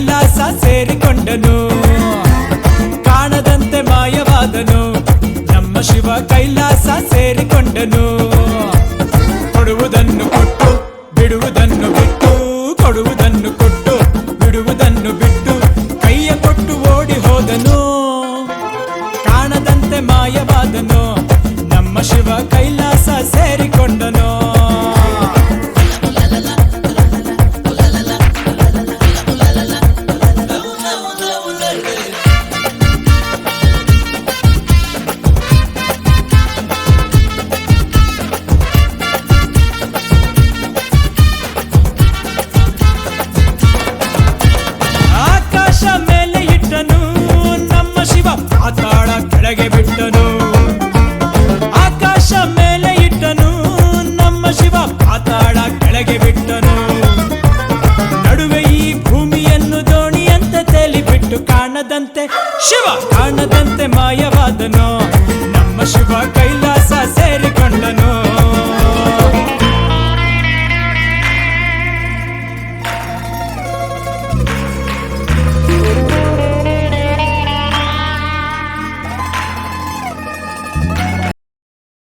ಕೈಲಾಸ ಸೇರಿಕೊಂಡನು. ಕಾಣದಂತೆ ಮಾಯವಾದನು, ನಮ್ಮ ಶಿವ ಕೈಲಾಸ ಸೇರಿಕೊಂಡನು. ಕೊಡುವುದನ್ನು ಕೊಟ್ಟು ಬಿಡುವುದನ್ನು ಬಿಟ್ಟು, ಕೊಡುವುದನ್ನು ಕೊಟ್ಟು ಬಿಡುವುದನ್ನು ಬಿಟ್ಟು, ಕೈಯ ಕೊಟ್ಟು ಓಡಿ ಹೋದನು. ಕಾಣದಂತೆ ಮಾಯವಾದನು, ನಮ್ಮ ಶಿವ ಕೈಲಾಸ ಸೇರಿಕೊಂಡನು.